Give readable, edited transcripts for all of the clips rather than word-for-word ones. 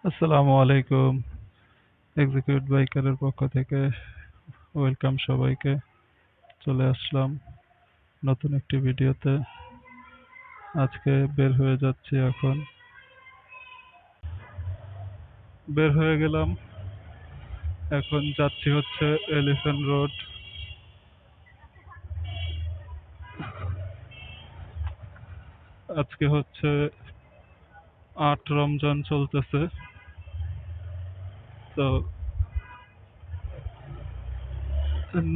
আসসালামু আলাইকুম। এক্সিকিউট বাইকারের পক্ষ থেকে ওয়েলকাম সবাইকে। চলে আসলাম নতুন একটি ভিডিওতে। আজকে বের হয়ে যাচ্ছি এখন। বের হয়ে গেলাম। এখন যাচ্ছি হচ্ছে এলিফ্যান্ট রোড। আজকে হচ্ছে ৮ রমজান চলতেছে। তো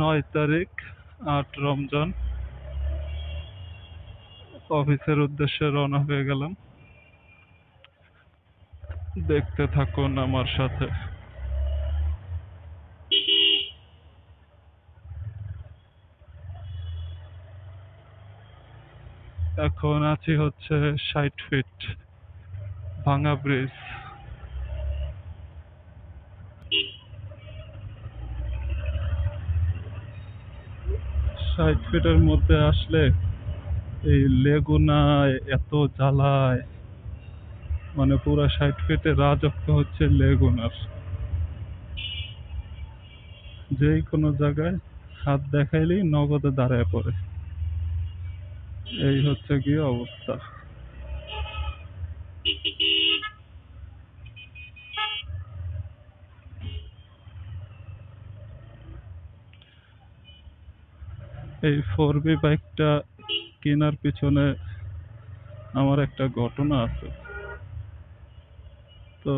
৯ তারিখ ৮ রমজান। অফিসের উদ্দেশ্যে রওনা হয়ে গেলাম। দেখতে থাকুন আমার সাথে। এখন আছি হচ্ছে ৬০ ফিট ভাঙা ব্রিজ। ৬০ ফিটের মধ্যে আসলে এই লেগুনায় এত জ্বালায়, মানে পুরা ৬০ ফিটে রাজত্ব হচ্ছে লেগুনার। যেই কোনো জায়গায় হাত দেখাইলেই নগদে দাঁড়ায় পড়ে। এই হচ্ছে গিয়ে অবস্থা। এই 4B বাইকটা কেনার পিছনে আমার একটা ঘটনা আছে। তো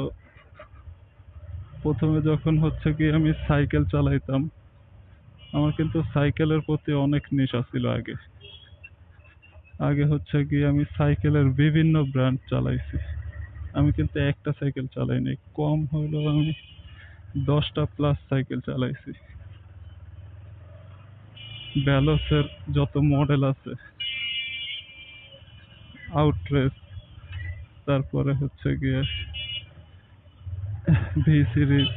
প্রথমে যখন হচ্ছে কি আমি সাইকেল চালাইতাম, আমার কিন্তু সাইকেলের প্রতি অনেক নেশা ছিল আগে। আগে হচ্ছে কি আমি সাইকেলের বিভিন্ন ব্র্যান্ড চালাইছি। আমি কিন্তু একটা সাইকেল চালাই নাই, কম হইলেও আমি 10টা প্লাস সাইকেল চালাইছি। ভ্যালোসের যত মডেল আছে, আউটরেস, তারপরে হচ্ছে গিয়ে ভি সিরিজ,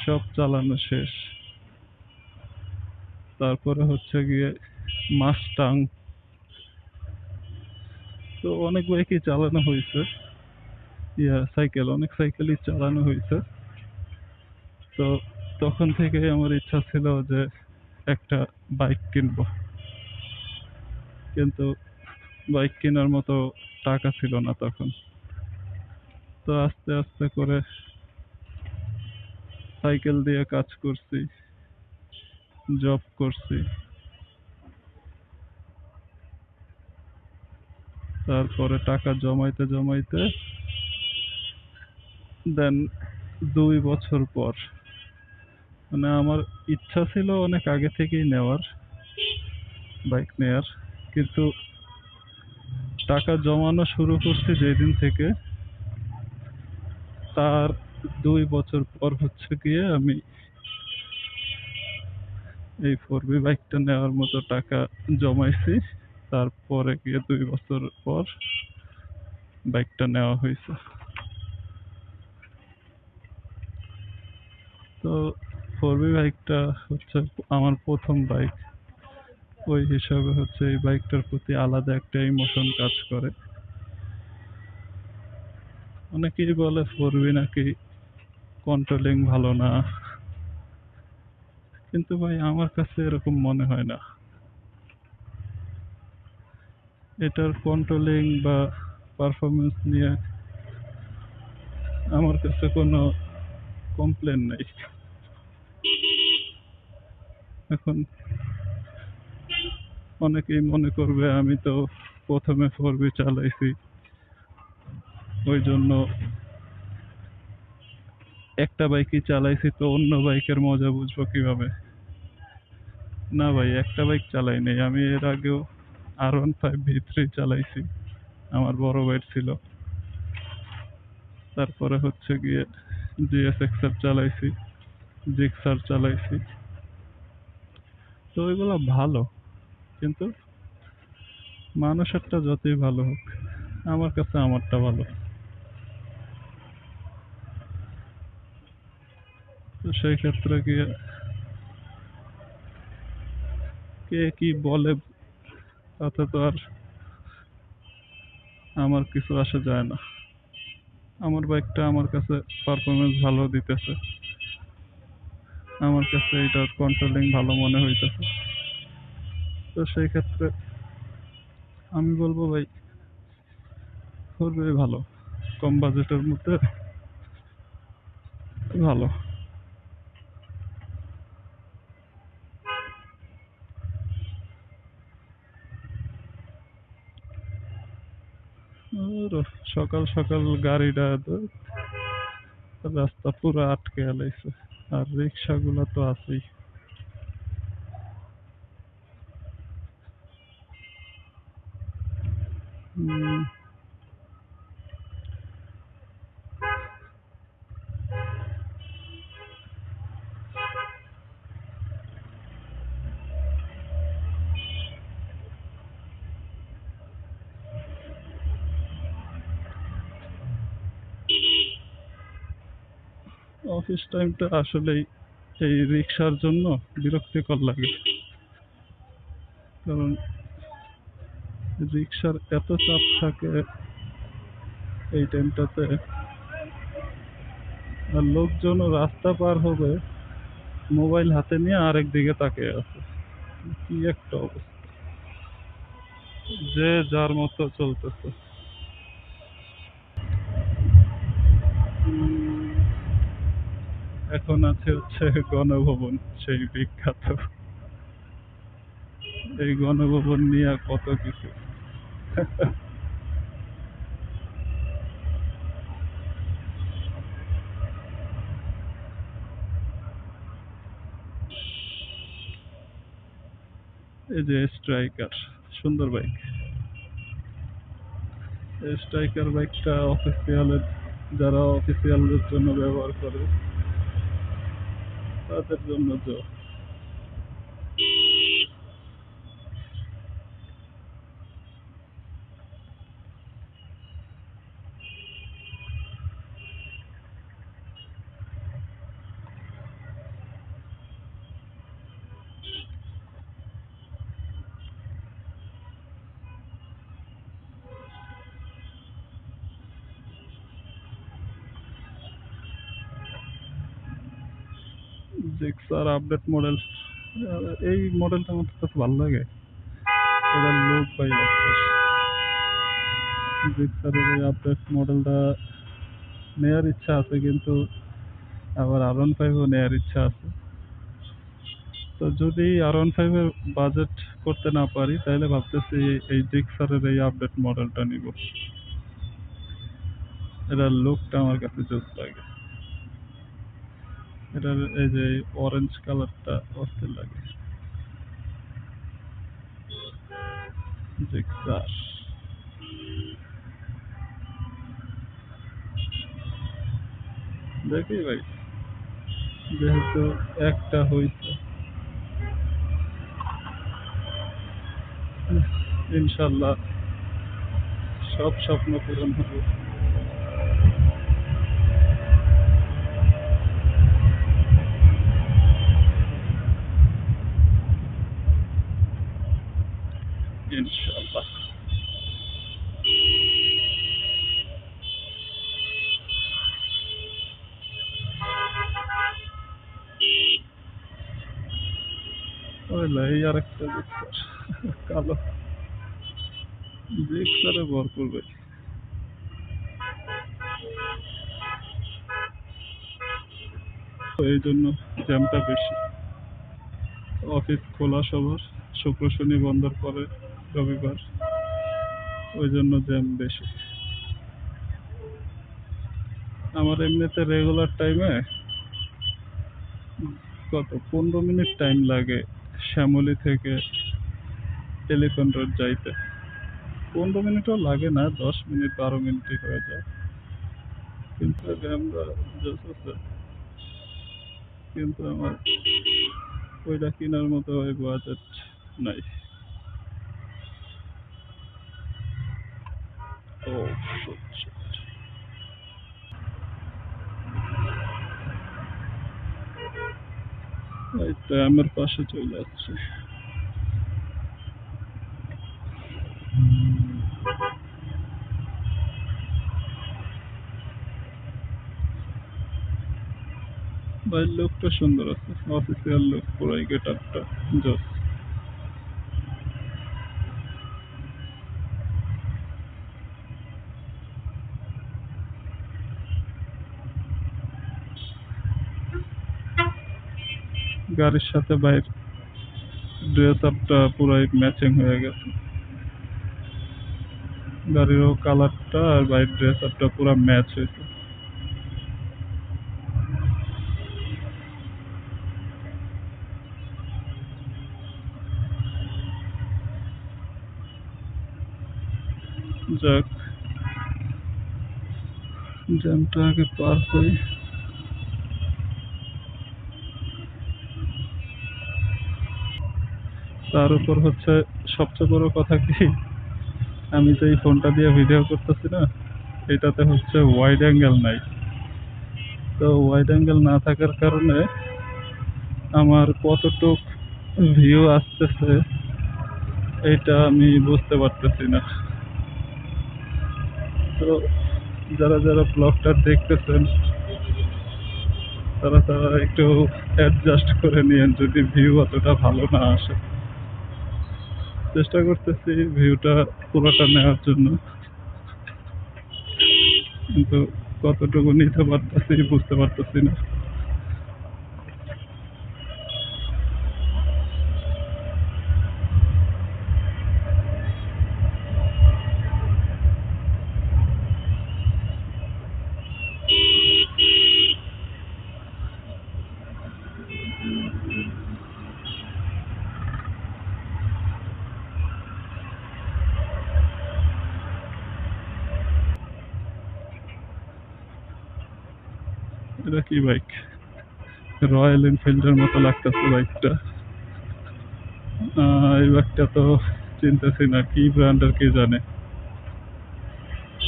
সব চালানো শেষ। তারপরে হচ্ছে গিয়ে মাস্টাং। তো অনেক বাইকই চালানো হয়েছে, সাইকেল অনেক সাইকেলই চালানো হয়েছে। তো তখন থেকেই আমার ইচ্ছা ছিল যে একটা বাইক কিনবো, কিন্তু বাইক কেনার মতো টাকা ছিল না তখন। তো আস্তে আস্তে করে সাইকেল দিয়ে কাজ করছি, জব করছি। তারপরে টাকা জমাইতে জমাইতে দেন 2 বছর পর, মানে আমার ইচ্ছা ছিল অনেক আগে থেকেই নেওয়ার, বাইক নেয়ার, কিন্তু টাকা জমানো শুরু করছি যেদিন থেকে, তার 2 বছর পর হচ্ছে গিয়ে আমি এই 4B বাইকটা নেওয়ার মতো টাকা জমাইছি। তারপরে গিয়ে 2 বছর পর বাইকটা নেওয়া হয়েছে। তো 4B বাইকটা হচ্ছে আমার প্রথম বাইক। ওই হিসাবে হচ্ছে এই বাইকটার প্রতি আলাদা একটা ইমোশন কাজ করে। অনেকেই বলে 4B নাকি কন্ট্রোলিং ভালো না, কিন্তু ভাই আমার কাছে এরকম মনে হয় না। এটার কন্ট্রোলিং বা পারফরমেন্স নিয়ে আমার কাছে কোনো কমপ্লেন নাই। এখন অনেকেই মনে করবে আমি তো প্রথমে 4B চালাইছি, ওই জন্য একটা বাইকই চালাইছি, তো অন্য বাইকের মজা বুঝবো কিভাবে? না ভাই, একটা বাইক চালাই নাই আমি। এর আগেও R15 V3 চালাইছি, আমার বড় ভাইয়ের ছিল। তারপরে হচ্ছে গিয়ে GSXR চালাইছি, জিক্সার চালাইছি। তো ওইগুলো ভালো, কিন্তু মানুষেরটা যতই ভালো হোক, আমার কাছে আমারটা ভালো। তো সেই ক্ষেত্রে গিয়ে কে কি বলে তাতে তো আর আমার কিছু আসে যায় না। আমার বাইকটা আমার কাছে পারফরমেন্স ভালো দিতেছে, আমার কাছে এটার কন্ট্রোলিং ভালো মনে হইতেছে। তো সেই ক্ষেত্রে আমি বলবো ভাই, খুবই ভালো, কম বাজেটের মধ্যে ভালো। আর সকাল সকাল গাড়িটা রাস্তা পুরো আটকে লাইছে, আর রিক্সাগুলো তো আছেই। উম, অফিস টাইমটা আসলেই এই রিক্সার জন্য বিরক্তিকর লাগে, কারণ রিক্সার এত চাপ থাকে এই টাইমটাতে, আর লোকজনও রাস্তা পার হবে মোবাইল হাতে নিয়ে আরেক দিকে তাকিয়ে আছে। কি একটা অবস্থা, যে যার মতো চলতেছে। উম, এখন আছে হচ্ছে গণভবন, সেই বিখ্যাত। এই গণভবন নিয়ে কত কিছু। এই যে স্ট্রাইকার, সুন্দর বাইক। স্ট্রাইকার বাইকটা অফিসিয়ালের, যারা অফিসিয়ালদের জন্য ব্যবহার করে তাদের জন্য তো। জিক্সার আপডেট মডেল, এই মডেলটা আমার কাছে ভালো লাগে। এটার লুক পাই অফিস। জিক্সারের এই আপডেট মডেলটা নেয়ার ইচ্ছা আছে, কিন্তু আবার R15ও নেয়ার ইচ্ছা আছে। তো যদি R15 এর বাজেট করতে না পারি, তাহলে ভাবতেছি এই জিক্সারের এই আপডেট মডেলটা নিব। এটার লুকটা আমার কাছে জোস লাগে। এটার এই যে অরেঞ্জ কালারটা অস্থির লাগে। জিক্সার দেখি ভাই, যেহেতু একটা হইছে, ইনশাল্লাহ সব স্বপ্ন পূরণ হবে। ইনশাল্লাহ। ওইলা এই আরেকটা জিক্সার, কালো। জিক্সারে ভরপুর ভাই। তো এই জন্য জ্যামটা বেশি। অফিস খোলা সবার, শুক্র শনি বন্ধর পরে রবিবার, ওই জন্য জ্যাম বেশি। আমার এমনিতে রেগুলার টাইমে কত 15 মিনিট টাইম লাগে শ্যামলী থেকে এলিফ্যান্ট রোড যাইতে। 15 মিনিটও লাগে না, 10 মিনিট 12 মিনিটই হয়ে যায়। কিন্তু আমরা আছে, কিন্তু আমার ওইটা কেনার মতো ওই বাজেট নাই। ও শিট, শিট। এই তো আমার পাশে চলে যাচ্ছে। ভাই লুকটা সুন্দর আছে, অফিসিয়াল লুক, পুরাই গেট আপটা জোস। গাড়ির সাথে ভাইয়ের ড্রেস আপটা পুরাই ম্যাচিং হয়ে গেছে। গাড়িরও কালারটা আর ভাইয়ের ড্রেস আপটা পুরা ম্যাচ হয়েছে। যাক, জ্যামটা আগে পার হই। তার উপর হচ্ছে সবচেয়ে বড় কথা কি, আমি যে এই ফোনটা দিয়ে ভিডিও করতেছি না, এটাতে হচ্ছে ওয়াইড অ্যাঙ্গেল নাই। তো ওয়াইড অ্যাঙ্গেল না থাকার কারণে আমার কতটুক ভিউ আসতেছে এটা আমি বুঝতে পারতেছি না। তো যারা যারা ব্লগটা দেখতেছেন তারা তারা একটু অ্যাডজাস্ট করে নিয়েন যদি ভিউ অতটা ভালো না আসে। চেষ্টা করতেছি ভিউটা পুরোটা নেওয়ার জন্য, কিন্তু কতটুকু নিতে পারতেছি বুঝতে পারতেছি না। এটা কি বাইক? রয়্যাল এনফিল্ডের মতো লাগতেছে বাইকটা। এই বাইকটা তো চিনতেছি না, কি ব্র্যান্ডের কে জানে।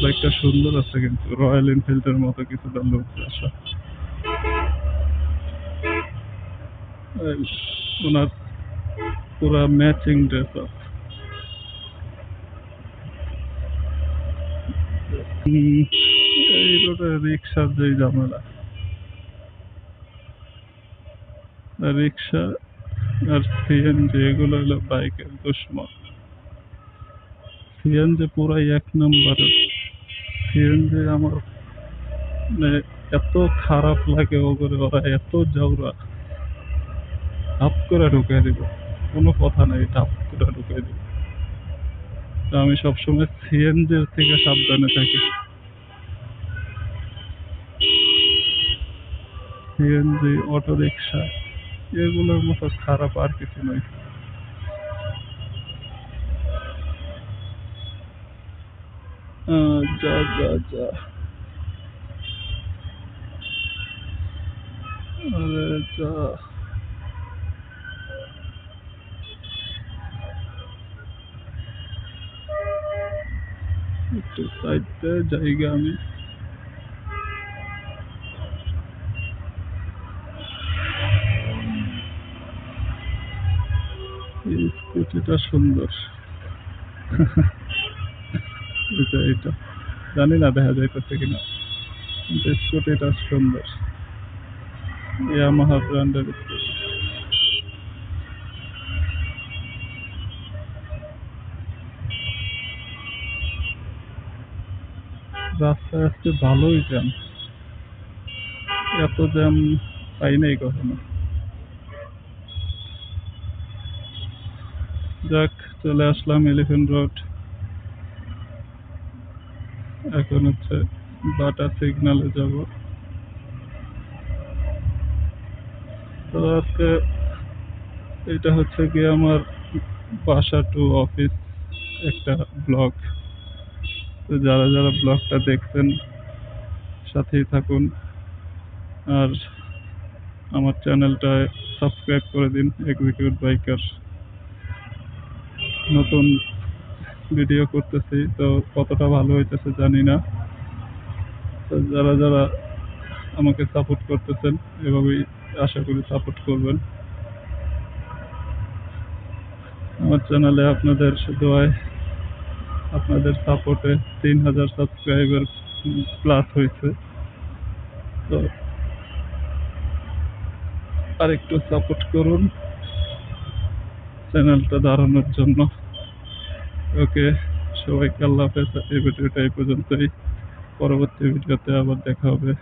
বাইকটা সুন্দর আছে কিন্তু রয়্যাল এনফিল্ডের মতো কিছুটা লুক আসা। এই ওনার পুরা ম্যাচিং ড্রেস আপ। এই রোডে রিক্সার যেই ঝামেলা, রিক্সা আর সিএনজি এগুলো হলো বাইকের দুশ্মন। সিএনজি পুরাই এক নম্বরের। সিএনজি আমার মানে এত খারাপ লাগে, ওগুলো ওরা এত জাউরা, ধাপ করে ঢুকে দিব, কোনো কথা নাই, ধাপ করে ঢুকে দিব। তো আমি সবসময় সিএনজির থেকে সাবধানে থাকি। সিএনজি, অটো রিক্সা এগুলোর মতো খারাপ আর কিছু নয়। যা যা যা, আরে যা। একটু সাইডে জায়গা আমি। এই স্কুটিটা সুন্দর। এটা জানি না দেখা যাইতেছে কিনা, কিন্তু স্কুটিটা সুন্দর। ইয়ামাহা ব্র্যান্ডের স্কুটি। রাস্তায় আজকে ভালোই জ্যাম, এত জ্যাম পাই নাই কখনো। যাক, চলে আসলাম এলিফ্যান্ট রোড। এখন হচ্ছে বাটা সিগনালে যাব। তো আজকে এটা হচ্ছে কি আমার বাসা টু অফিস একটা ব্লগ। তো যারা যারা ব্লগটা দেখছেন সাথেই থাকুন, আর আমার চ্যানেলটায় সাবস্ক্রাইব করে দিন। এক্সিকিউট বাইকার নতুন ভিডিও করতেছি, তো কতটা ভালো হইতেছে জানি না। তো যারা যারা আমাকে সাপোর্ট করতেছেন এভাবেই আশা করি সাপোর্ট করবেন। আমার চ্যানেলে আপনাদের দোয়ায়, আপনাদের সাপোর্টে 3000 সাবস্ক্রাইবার প্লাস হয়েছে। তো আর একটু সাপোর্ট করুন চ্যানেলটা দাঁড়ানোর জন্য। ওকে, সবাইকে আল্লাহ হাফেজ। এই ভিডিওটা এই পর্যন্তই। পরবর্তী ভিডিওতে আবার দেখা হবে।